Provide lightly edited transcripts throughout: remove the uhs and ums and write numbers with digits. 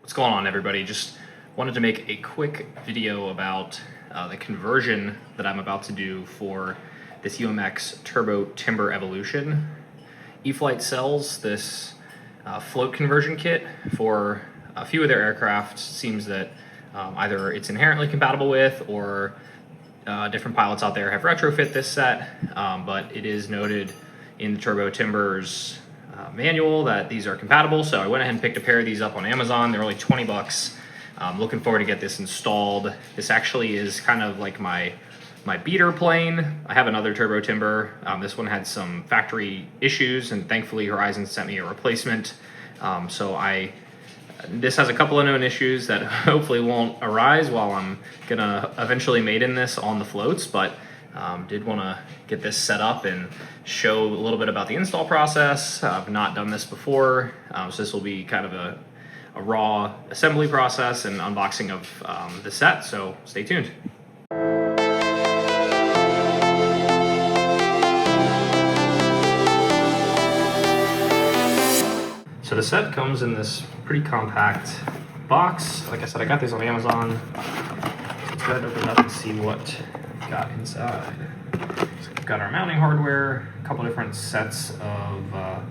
What's going on, everybody? Just wanted to make a quick video about the conversion that I'm about to do for this UMX Turbo Timber Evolution. E-flite sells this float conversion kit for a few of their aircraft. Seems that either it's inherently compatible with or different pilots out there have retrofit this set, but it is noted in the Turbo Timber's manual that these are compatible, so I went ahead and picked a pair of these up on Amazon. They're only 20 bucks. Looking forward to get this installed. This actually is kind of like my beater plane. I have another Turbo Timber. This one had some factory issues, and thankfully Horizon sent me a replacement. This has a couple of known issues that hopefully won't arise while I'm gonna eventually maiden this on the floats, but did want to get this set up and show a little bit about the install process. I've not done this before, so this will be kind of a raw assembly process and unboxing of the set, so stay tuned. So the set comes in this pretty compact box. Like I said, I got these on Amazon. Let's go ahead and open it up and see what we've got inside. So we've got our mounting hardware, a couple different sets of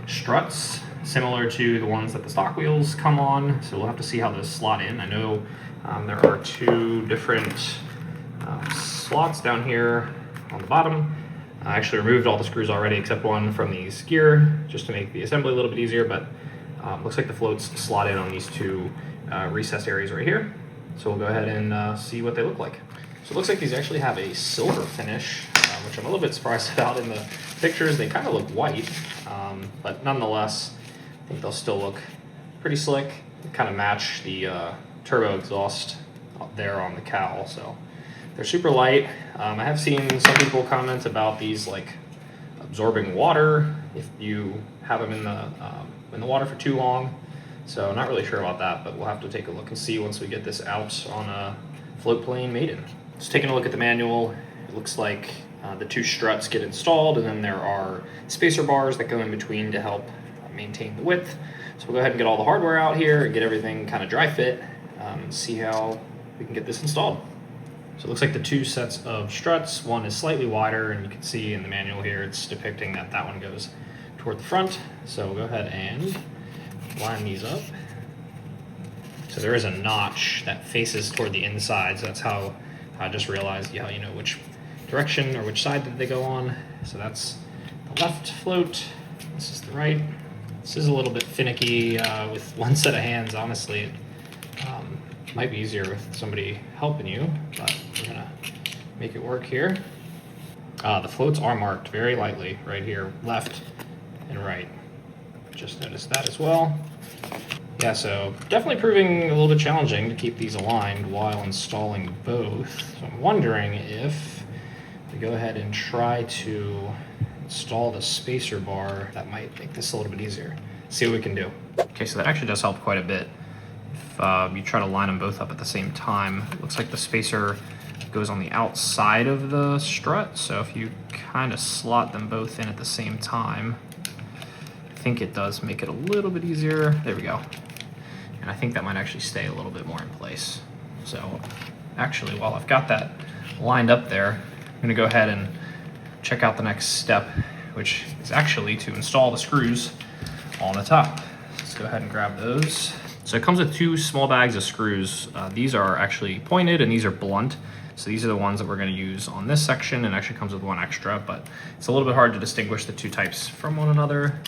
struts, similar to the ones that the stock wheels come on. So we'll have to see how those slot in. I know there are two different slots down here on the bottom. I actually removed all the screws already except one from these gear just to make the assembly a little bit easier, but looks like the floats slot in on these two recessed areas right here. So we'll go ahead and see what they look like. So it looks like these actually have a silver finish, which I'm a little bit surprised about. In the pictures they kind of look white, but nonetheless I think they'll still look pretty slick. They kind of match the turbo exhaust up there on the cowl, so they're super light. I have seen some people comment about these like absorbing water if you have them in the water for too long. So not really sure about that, but we'll have to take a look and see once we get this out on a Floatplane maiden. Just taking a look at the manual, it looks like the two struts get installed, and then there are spacer bars that go in between to help maintain the width. So we'll go ahead and get all the hardware out here and get everything kind of dry fit and see how we can get this installed. So it looks like the two sets of struts, one is slightly wider, and you can see in the manual here it's depicting that that one goes toward the front. So we'll go ahead and line these up. So there is a notch that faces toward the inside, so that's how I just realized, you know which direction or which side that they go on. So that's the left float, this is the right. This is a little bit finicky with one set of hands, honestly. It might be easier with somebody helping you, but we're gonna make it work here. The floats are marked very lightly right here, left and right. Just noticed that as well. Yeah, so definitely proving a little bit challenging to keep these aligned while installing both. So I'm wondering if we go ahead and try to install the spacer bar, that might make this a little bit easier. See what we can do. Okay, so that actually does help quite a bit. If you try to line them both up at the same time, it looks like the spacer goes on the outside of the strut, so if you kind of slot them both in at the same time, I think it does make it a little bit easier. There we go. And I think that might actually stay a little bit more in place. So actually, while I've got that lined up there, I'm gonna go ahead and check out the next step, which is actually to install the screws on the top. Let's go ahead and grab those. So it comes with two small bags of screws. These are actually pointed and these are blunt. So these are the ones that we're gonna use on this section, and actually comes with one extra, but it's a little bit hard to distinguish the two types from one another.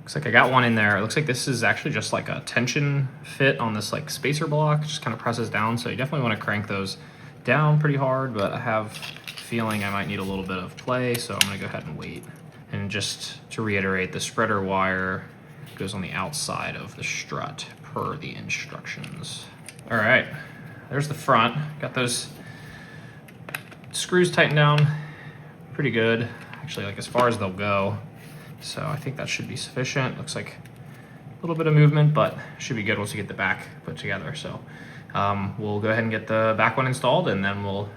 Looks like I got one in there. It looks like this is actually just like a tension fit on this like spacer block. It just kind of presses down, so you definitely want to crank those down pretty hard, but I have a feeling I might need a little bit of play, so I'm gonna go ahead and wait. And just to reiterate, the spreader wire goes on the outside of the strut per the instructions. All right, there's the front. Got those screws tightened down pretty good, actually, like as far as they'll go. So I think that should be sufficient. Looks like a little bit of movement, but should be good once you get the back put together. So we'll go ahead and get the back one installed, and then we'll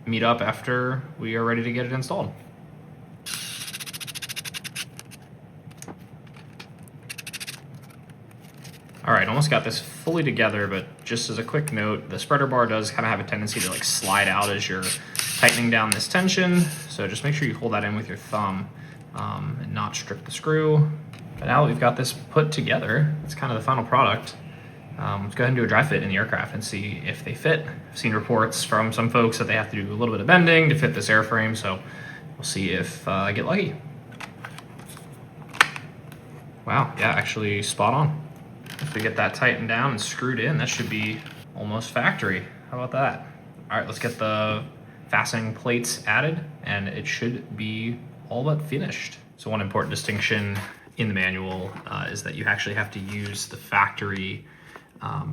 meet up after we are ready to get it installed. All right, almost got this fully together, but just as a quick note, the spreader bar does kind of have a tendency to like slide out as you're tightening down this tension. So just make sure you hold that in with your thumb and not strip the screw. But now that we've got this put together, it's kind of the final product. Let's go ahead and do a dry fit in the aircraft and see if they fit. I've seen reports from some folks that they have to do a little bit of bending to fit this airframe, so we'll see if I get lucky. Wow, yeah, actually spot on. If we get that tightened down and screwed in, that should be almost factory. How about that? All right, let's get the fastening plates added, and it should be all but finished. So one important distinction in the manual is that you actually have to use the factory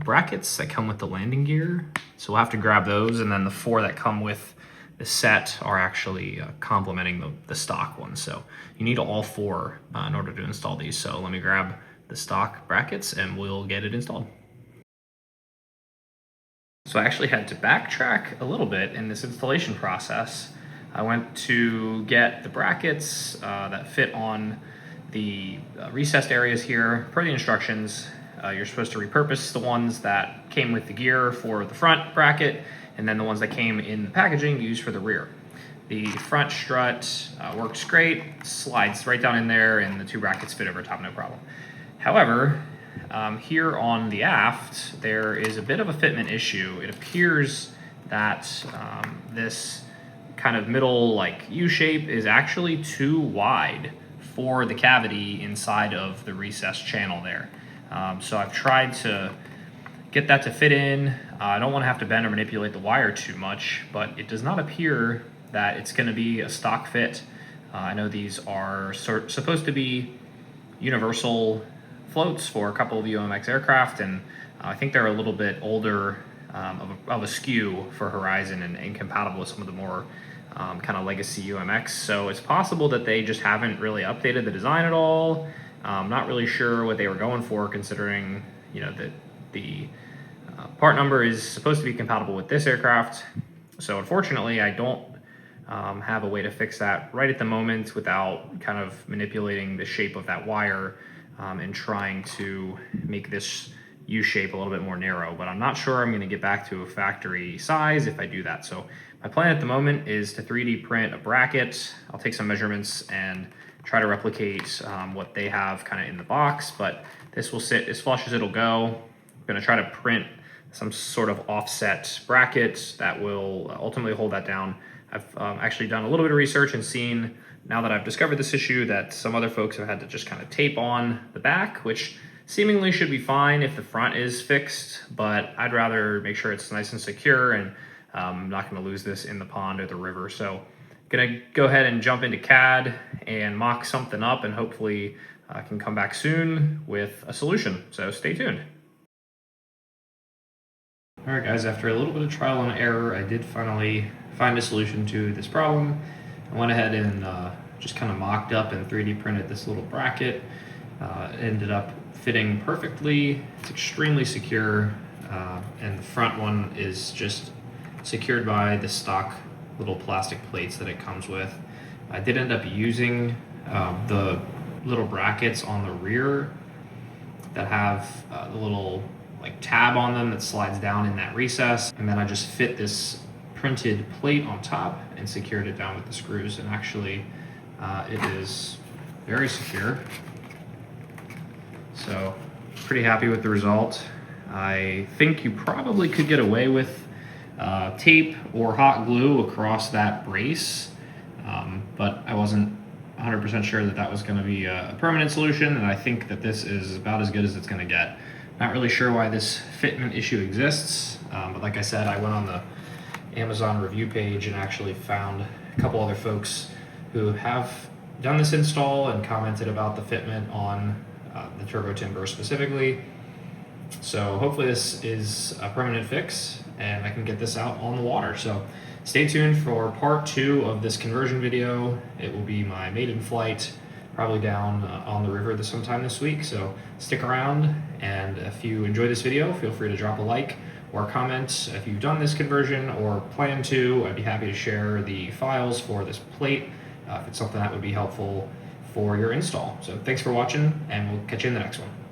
brackets that come with the landing gear. So we'll have to grab those, and then the 4 that come with the set are actually complementing the stock ones. So you need all 4 in order to install these. So let me grab the stock brackets and we'll get it installed. So I actually had to backtrack a little bit in this installation process. I went to get the brackets that fit on the recessed areas here. Per the instructions, you're supposed to repurpose the ones that came with the gear for the front bracket, and then the ones that came in the packaging used for the rear. The front strut works great, slides right down in there, and the 2 brackets fit over top, no problem. However, here on the aft, there is a bit of a fitment issue. It appears that this kind of middle like U shape is actually too wide for the cavity inside of the recessed channel there. So I've tried to get that to fit in. I don't want to have to bend or manipulate the wire too much, but it does not appear that it's going to be a stock fit. I know these are supposed to be universal floats for a couple of UMX aircraft, and I think they're a little bit older of a skew for Horizon and incompatible with some of the more kind of legacy UMX. So it's possible that they just haven't really updated the design at all. Not really sure what they were going for, considering that the part number is supposed to be compatible with this aircraft. So unfortunately, I don't have a way to fix that right at the moment without kind of manipulating the shape of that wire and trying to make this U shape a little bit more narrow, but I'm not sure I'm going to get back to a factory size if I do that. So my plan at the moment is to 3D print a bracket. I'll take some measurements and try to replicate what they have kind of in the box, but this will sit as flush as it'll go. I'm going to try to print some sort of offset bracket that will ultimately hold that down. I've actually done a little bit of research and seen, now that I've discovered this issue, that some other folks have had to just kind of tape on the back, which seemingly should be fine if the front is fixed, but I'd rather make sure it's nice and secure, and I'm not going to lose this in the pond or the river. So I'm going to go ahead and jump into CAD and mock something up, and hopefully I can come back soon with a solution. So stay tuned. All right, guys, after a little bit of trial and error, I did finally find a solution to this problem. I went ahead and just kind of mocked up and 3D printed this little bracket. It ended up fitting perfectly. It's extremely secure, and the front one is just secured by the stock little plastic plates that it comes with. I did end up using the little brackets on the rear that have the little like tab on them that slides down in that recess, and then I just fit this printed plate on top and secured it down with the screws, and actually it is very secure. So pretty happy with the result. I think you probably could get away with tape or hot glue across that brace, but I wasn't 100% sure that that was going to be a permanent solution, and I think that this is about as good as it's going to get. Not really sure why this fitment issue exists, but like I said, I went on the Amazon review page and actually found a couple other folks who have done this install and commented about the fitment on the Turbo Timber specifically. So hopefully this is a permanent fix and I can get this out on the water. So stay tuned for part 2 of this conversion video. It will be my maiden flight probably down on the river sometime this week. So stick around, and if you enjoy this video, feel free to drop a like or comment if you've done this conversion or plan to. I'd be happy to share the files for this plate if it's something that would be helpful for your install. So thanks for watching, and we'll catch you in the next one.